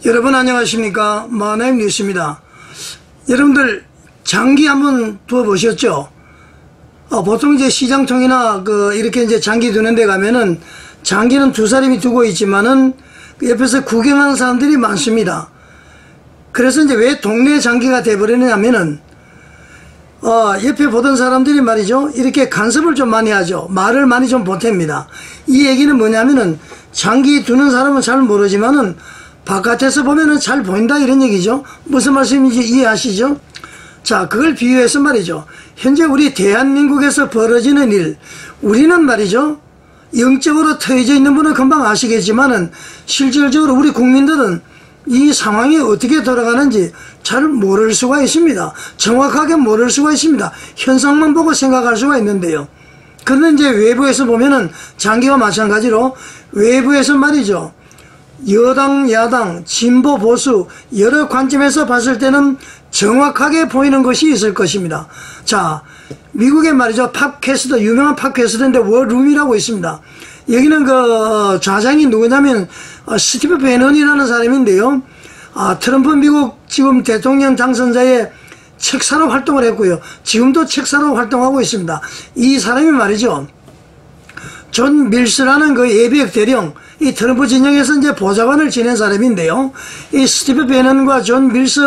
여러분 안녕하십니까. 마나임 뉴스입니다. 여러분들 장기 한번 두어 보셨죠? 보통 이제 시장통이나 이렇게 이제 장기 두는 데 가면은 장기는 두 사람이 두고 있지만은 옆에서 구경하는 사람들이 많습니다. 그래서 이제 왜 동네 장기가 돼버리냐면은 옆에 보던 사람들이 말이죠, 이렇게 간섭을 좀 많이 하죠. 말을 많이 좀 보탭니다. 이 얘기는 뭐냐면은 장기 두는 사람은 잘 모르지만은 바깥에서 보면은 잘 보인다 이런 얘기죠. 무슨 말씀인지 이해하시죠? 자, 그걸 비유해서 말이죠, 현재 우리 대한민국에서 벌어지는 일, 우리는 말이죠, 영적으로 트여져 있는 분은 금방 아시겠지만은 실질적으로 우리 국민들은 이 상황이 어떻게 돌아가는지 잘 모를 수가 있습니다. 정확하게 모를 수가 있습니다. 현상만 보고 생각할 수가 있는데요. 그런데 이제 외부에서 보면은 장기와 마찬가지로 외부에서 말이죠, 여당, 야당, 진보, 보수 여러 관점에서 봤을 때는 정확하게 보이는 것이 있을 것입니다. 자, 미국에 말이죠, 팟캐스트, 유명한 팟캐스트인데 워룸이라고 있습니다. 여기는 좌장이 누구냐면 스티브 배넌이라는 사람인데요. 트럼프 미국 지금 대통령 당선자의 책사로 활동을 했고요. 지금도 책사로 활동하고 있습니다. 이 사람이 말이죠, 존 밀스라는 예비역 대령, 이 트럼프 진영에서 이제 보좌관을 지낸 사람인데요. 이 스티브 배넌과 존 밀스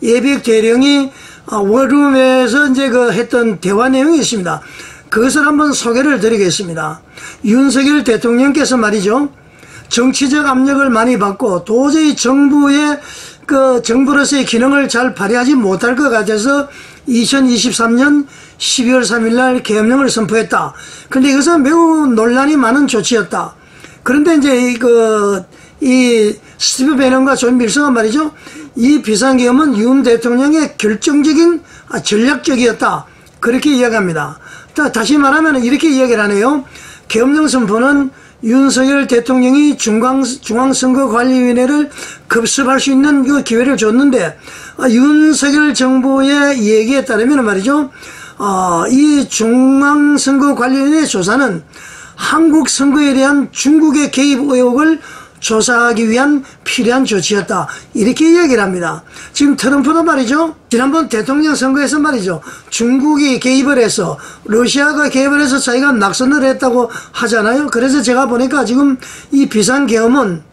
예비역 대령이 워룸에서 이제 했던 대화 내용이 있습니다. 그것을 한번 소개를 드리겠습니다. 윤석열 대통령께서 말이죠, 정치적 압력을 많이 받고 도저히 정부의 정부로서의 기능을 잘 발휘하지 못할 것 같아서 2023년 12월 3일 날 계엄령을 선포했다. 그런데 이것은 매우 논란이 많은 조치였다. 그런데 이제 이 스티브 배넌과 존 밀스가 말이죠, 이 비상계엄은 윤 대통령의 결정적인 전략적이었다, 그렇게 이야기합니다. 다시 말하면 이렇게 이야기를 하네요. 계엄령 선포는 윤석열 대통령이 중앙선거관리위원회를 급습할 수 있는 그 기회를 줬는데, 윤석열 정부의 얘기에 따르면 말이죠, 이 중앙선거관리위원회 조사는 한국 선거에 대한 중국의 개입 의혹을 조사하기 위한 필요한 조치였다, 이렇게 이야기를 합니다. 지금 트럼프도 말이죠, 지난번 대통령 선거에서 말이죠, 중국이 개입을 해서, 러시아가 개입을 해서 자기가 낙선을 했다고 하잖아요. 그래서 제가 보니까 지금 이 비상계엄은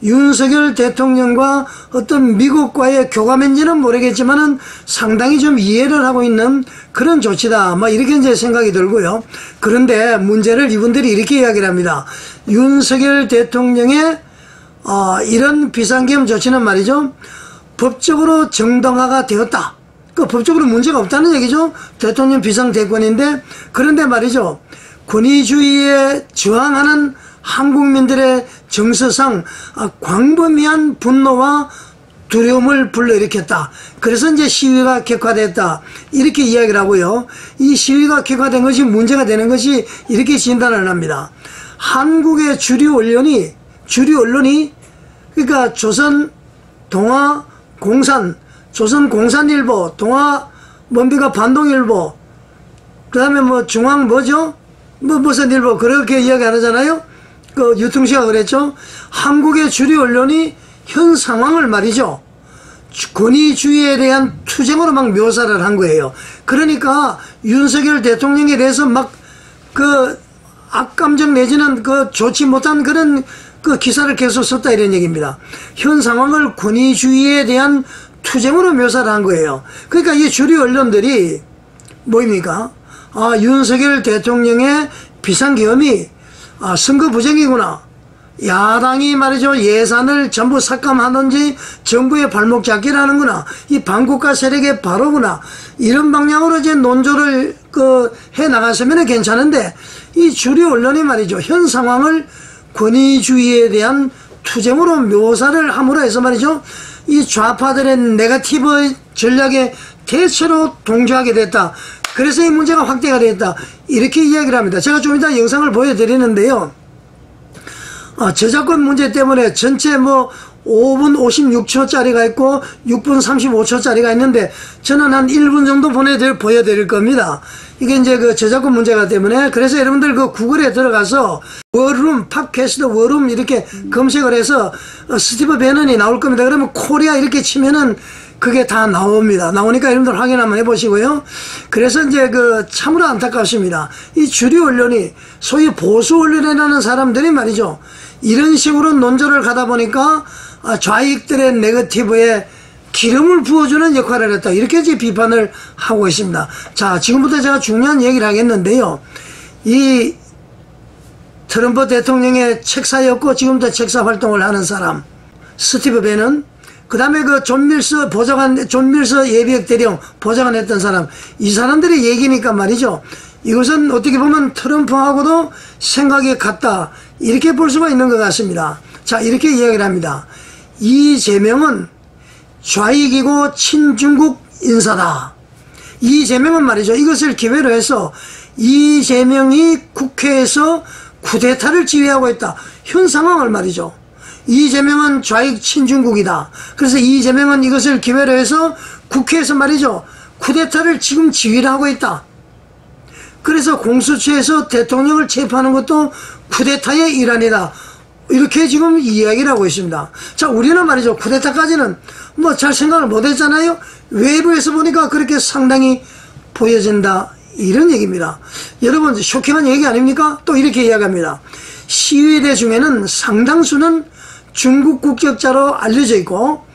윤석열 대통령과 어떤 미국과의 교감인지는 모르겠지만은 상당히 좀 이해를 하고 있는 그런 조치다, 이렇게 이제 생각이 들고요. 그런데 문제를 이분들이 이렇게 이야기를 합니다. 윤석열 대통령의 이런 비상계엄 조치는 말이죠, 법적으로 정당화가 되었다. 법적으로 문제가 없다는 얘기죠. 대통령 비상대권인데, 그런데 말이죠, 권위주의에 저항하는 한국민들의 정서상 광범위한 분노와 두려움을 불러일으켰다. 그래서 이제 시위가 격화됐다, 이렇게 이야기를 하고요. 이 시위가 격화된 것이 문제가 되는 것이 이렇게 진단을 합니다. 한국의 주류 언론이 그러니까 조선 동아 공산, 조선공산일보, 동아 반동일보, 그 다음에 중앙 무슨 일보, 그렇게 이야기 하잖아요. 유통시가 그랬죠. 한국의 주류 언론이 현 상황을 말이죠, 권위주의에 대한 투쟁으로 막 묘사를 한 거예요. 그러니까 윤석열 대통령에 대해서 악감정 내지는 좋지 못한 그런 기사를 계속 썼다, 이런 얘기입니다. 현 상황을 권위주의에 대한 투쟁으로 묘사를 한 거예요. 그러니까 이 주류 언론들이 뭐입니까? 윤석열 대통령의 비상계엄이 선거 부정이구나, 야당이 말이죠, 예산을 전부 삭감하든지 정부의 발목 잡기를 하는구나, 이 반국가 세력의 바로구나, 이런 방향으로 이제 논조를 해 나갔으면 괜찮은데, 이 주류 언론이 말이죠, 현 상황을 권위주의에 대한 투쟁으로 묘사를 함으로 해서 말이죠, 이 좌파들의 네거티브 전략에 대체로 동조하게 됐다. 그래서 이 문제가 확대가 됐다, 이렇게 이야기를 합니다. 제가 좀 이따 영상을 보여드리는데요. 저작권 문제 때문에 전체 5분 56초짜리가 있고 6분 35초짜리가 있는데 저는 한 1분 정도 보여드릴 겁니다. 이게 이제 그 저작권 문제가 때문에, 그래서 여러분들 그 구글에 들어가서 워룸, 팟캐스트 워룸 이렇게 검색을 해서 스티브 배넌이 나올 겁니다. 그러면 코리아 이렇게 치면은 그게 다 나옵니다. 나오니까 여러분들 확인 한번 해보시고요. 그래서 이제 그 참으로 안타깝습니다. 이 주류 언론이 소위 보수 언론이라는 사람들이 말이죠, 이런 식으로 논조를 가다 보니까 좌익들의 네거티브에 기름을 부어주는 역할을 했다, 이렇게 이제 비판을 하고 있습니다. 자, 지금부터 제가 중요한 얘기를 하겠는데요. 이 트럼프 대통령의 책사였고 지금도 책사 활동을 하는 사람 스티브 배넌, 그 다음에 그 존 밀서 예비역 대령 보좌관 했던 사람, 이 사람들의 얘기니까 말이죠, 이것은 어떻게 보면 트럼프하고도 생각이 같다, 이렇게 볼 수가 있는 것 같습니다. 자, 이렇게 이야기를 합니다. 이재명은 좌익이고 친중국 인사다. 이재명은 말이죠, 이것을 기회로 해서 이재명이 국회에서 쿠데타를 지휘하고 있다, 현 상황을 말이죠, 이재명은 좌익 친중국이다. 그래서 이재명은 이것을 기회로 해서 국회에서 말이죠, 쿠데타를 지금 지휘를 하고 있다. 그래서 공수처에서 대통령을 체포하는 것도 쿠데타의 일환이다, 이렇게 지금 이야기를 하고 있습니다. 자, 우리는 말이죠, 쿠데타까지는 뭐 잘 생각을 못 했잖아요. 외부에서 보니까 그렇게 상당히 보여진다, 이런 얘기입니다. 여러분, 쇼킹한 얘기 아닙니까? 또 이렇게 이야기합니다. 시위대 중에는 상당수는 중국 국적자로 알려져 있고,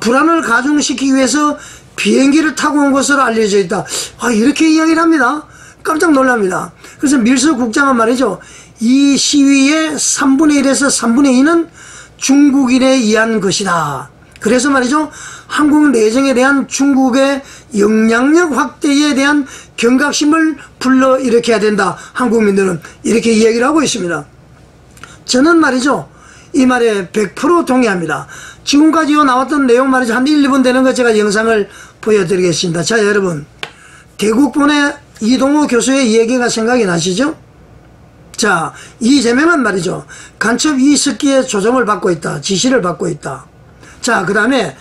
불안을 가중시키기 위해서 비행기를 타고 온 것으로 알려져 있다, 이렇게 이야기를 합니다. 깜짝 놀랍니다. 그래서 밀서 국장은 말이죠, 이 시위의 3분의 1에서 3분의 2는 중국인에 의한 것이다. 그래서 말이죠, 한국 내정에 대한 중국의 영향력 확대에 대한 경각심을 불러일으켜야 된다, 한국민들은, 이렇게 이야기를 하고 있습니다. 저는 말이죠, 이 말에 100% 동의합니다. 지금까지 나왔던 내용 말이죠, 한 1, 2분 되는 거 제가 영상을 보여드리겠습니다. 자, 여러분, 대국본의 이동호 교수의 얘기가 생각이 나시죠? 자, 이재명은 말이죠, 간첩 이석기의 조정을 받고 있다, 지시를 받고 있다. 자, 그 다음에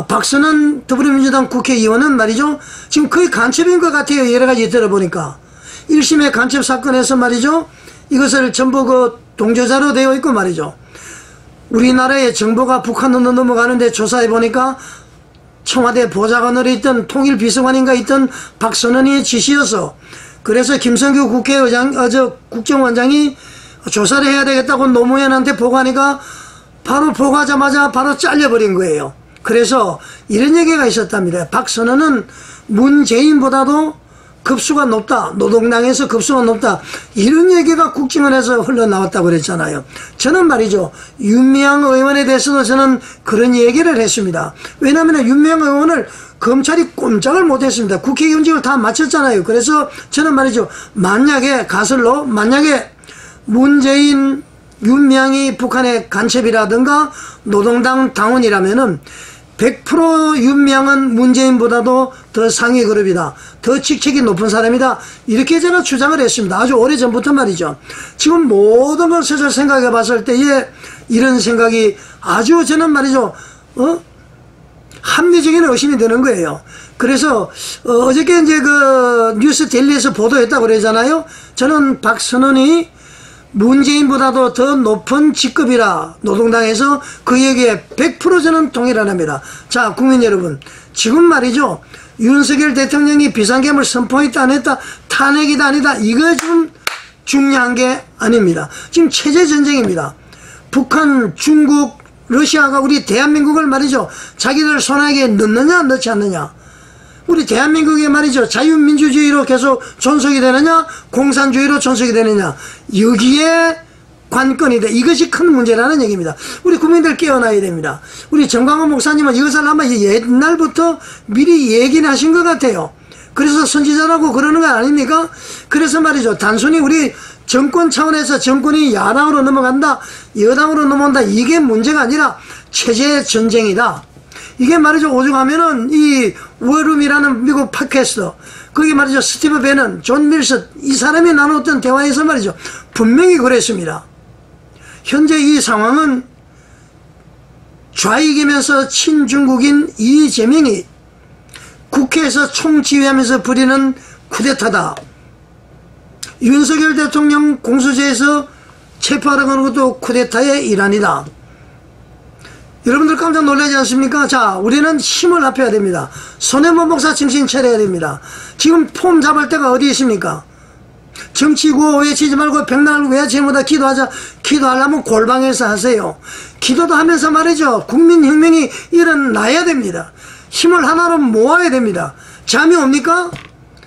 박선원 더불어민주당 국회의원은 말이죠, 지금 거의 간첩인 것 같아요. 여러가지 들어보니까 1심의 간첩 사건에서 말이죠, 이것을 전부 그 동조자로 되어 있고 말이죠, 우리나라의 정보가 북한으로 넘어가는데 조사해보니까 청와대 보좌관으로 있던 통일비서관인가 있던 박선원의 지시여서, 그래서 김성규 국정원장이 조사를 해야 되겠다고 노무현한테 보고하니까 바로 보고하자마자 바로 잘려버린 거예요. 그래서 이런 얘기가 있었답니다. 박선원은 문재인보다도 급수가 높다, 노동당에서 급수가 높다, 이런 얘기가 국정원에서 흘러나왔다고 그랬잖아요. 저는 말이죠, 윤미향 의원에 대해서도 저는 그런 얘기를 했습니다. 왜냐하면 윤미향 의원을 검찰이 꼼짝을 못했습니다. 국회의원직을 다 마쳤잖아요. 그래서 저는 말이죠, 만약에 가설로, 만약에 문재인, 윤미향이 북한의 간첩이라든가 노동당 당원이라면은 100% 윤미향은 문재인보다도 더 상위 그룹이다, 더 직책이 높은 사람이다, 이렇게 제가 주장을 했습니다. 아주 오래전부터 말이죠. 지금 모든 것을 생각해 봤을 때에 이런 생각이 아주 저는 말이죠, 합리적인 의심이 드는 거예요. 그래서 어저께 이제 그 뉴스 델리에서 보도했다고 그러잖아요. 저는 박선원이 문재인보다도 더 높은 직급이라 노동당에서 그 얘기에 100% 저는 동의를 합니다. 자, 국민 여러분, 지금 말이죠, 윤석열 대통령이 비상계엄을 선포했다 안 했다, 탄핵이다 아니다, 이거 좀 중요한 게 아닙니다. 지금 체제전쟁입니다. 북한, 중국, 러시아가 우리 대한민국을 말이죠, 자기들 손아귀에 넣느냐 넣지 않느냐, 우리 대한민국이 말이죠, 자유민주주의로 계속 존속이 되느냐, 공산주의로 존속이 되느냐, 여기에 관건이 돼. 이것이 큰 문제라는 얘기입니다. 우리 국민들 깨어나야 됩니다. 우리 정광훈 목사님은 이것을 아마 옛날부터 미리 얘기는 하신 것 같아요. 그래서 선지자라고 그러는 거 아닙니까? 그래서 말이죠, 단순히 우리 정권 차원에서 정권이 야당으로 넘어간다, 여당으로 넘어온다, 이게 문제가 아니라 체제 전쟁이다. 이게 말이죠, 오죽하면은 이 워룸이라는 미국 팟캐스트, 거기 말이죠, 스티브 배넌, 존 밀서, 이 사람이 나눴던 대화에서 말이죠, 분명히 그랬습니다. 현재 이 상황은 좌익이면서 친중국인 이재명이 국회에서 총지휘하면서 부리는 쿠데타다. 윤석열 대통령 공수처에서 체포하라고 하는 것도 쿠데타의 일환이다. 여러분들 깜짝 놀라지 않습니까? 자, 우리는 힘을 합해야 됩니다. 손해본 목사 정신 차려야 됩니다. 지금 폼 잡을 때가 어디 있습니까? 정치 구호 외치지 말고 백날 외치기보다 기도하자. 기도하려면 골방에서 하세요. 기도도 하면서 말이죠. 국민혁명이 일어나야 됩니다. 힘을 하나로 모아야 됩니다. 잠이 옵니까?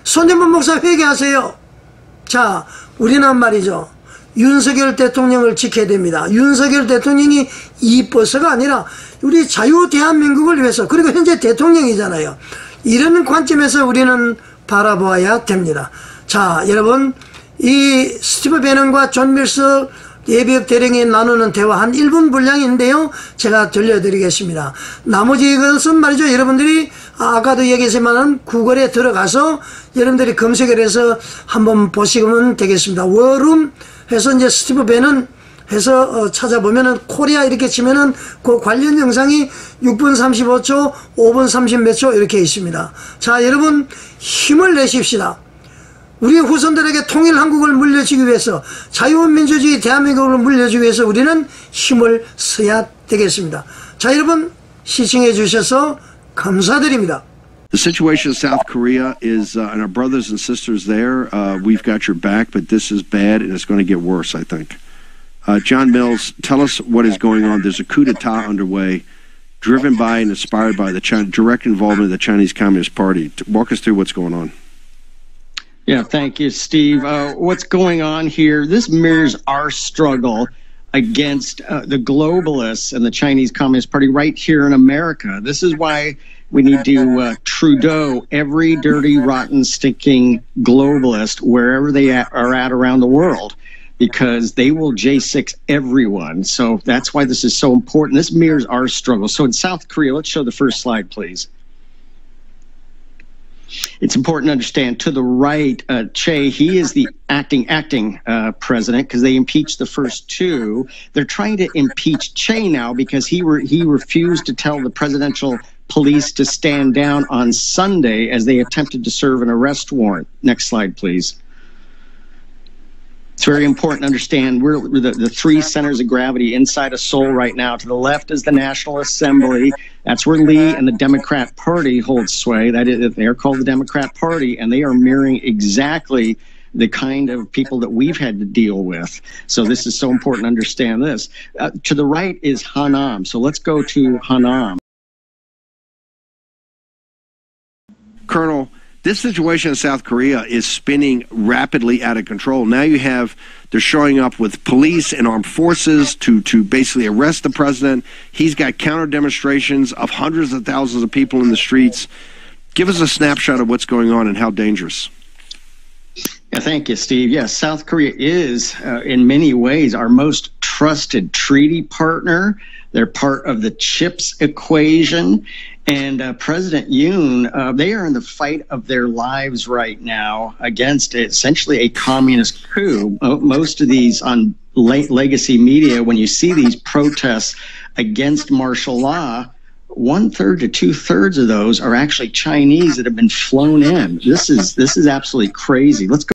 손해본 목사 회개하세요. 자, 우리는 말이죠. 윤석열 대통령을 지켜야 됩니다. 윤석열 대통령이 이뻐서가 아니라 우리 자유 대한민국을 위해서, 그리고 현재 대통령이잖아요. 이런 관점에서 우리는 바라보아야 됩니다. 자, 여러분, 이 스티브 배넌과 존 밀스 예비역 대령이 나누는 대화 한 1분 분량인데요. 제가 들려드리겠습니다. 나머지 것은 말이죠. 여러분들이 아까도 얘기했지만 구글에 들어가서 여러분들이 검색을 해서 한번 보시면 되겠습니다. 워룸 해서 이제 스티브 배넌 해서 찾아보면은 코리아 이렇게 치면은 그 관련 영상이 6분 35초, 5분 30 몇 초 이렇게 있습니다. 자, 여러분 힘을 내십시다. 우리 후손들에게 통일 한국을 물려주기 위해서, 자유민주주의 대한민국을 물려주기 위해서 우리는 힘을 써야 되겠습니다. 자, 여러분 시청해 주셔서 감사드립니다. The situation in South Korea is, and our brothers and sisters there, we've got your back, but this is bad and it's going to get worse, I think. John Mills, tell us what is going on. There's a coup d'etat underway, driven by and inspired by the direct involvement of the Chinese Communist Party. Walk us through what's going on. Yeah, thank you, Steve. What's going on here, this mirrors our struggle against the globalists and the Chinese Communist Party right here in America. This is why we need to Trudeau every dirty, rotten, stinking globalist wherever they are at around the world, because they will J6 everyone. So that's why this is so important. This mirrors our struggle. So in South Korea, let's show the first slide, please. It's important to understand, to the right, Che, he is the acting president, because they impeached the first two. They're trying to impeach Che now because he refused to tell the presidential police to stand down on Sunday as they attempted to serve an arrest warrant. Next slide, please. It's very important to understand we're the three centers of gravity inside of Seoul right now. To the left is the National Assembly. That's where Lee and the Democrat Party hold sway. That is, they're called the Democrat Party, and they are mirroring exactly the kind of people that we've had to deal with. So this is so important to understand this. To the right is Hanam. So let's go to Hanam. Colonel, this situation in South Korea is spinning rapidly out of control. Now they're showing up with police and armed forces to basically arrest the president. He's got counter demonstrations of hundreds of thousands of people in the streets. Give us a snapshot of what's going on and how dangerous. Yeah, thank you, Steve. Yes, South Korea is, in many ways, our most trusted treaty partner. They're part of the CHIPS equation. And President Yoon, they are in the fight of their lives right now against essentially a communist coup. Most of these on legacy media, when you see these protests against martial law, 1/3 to 2/3 of those are actually Chinese that have been flown in. This is absolutely crazy. Let's go.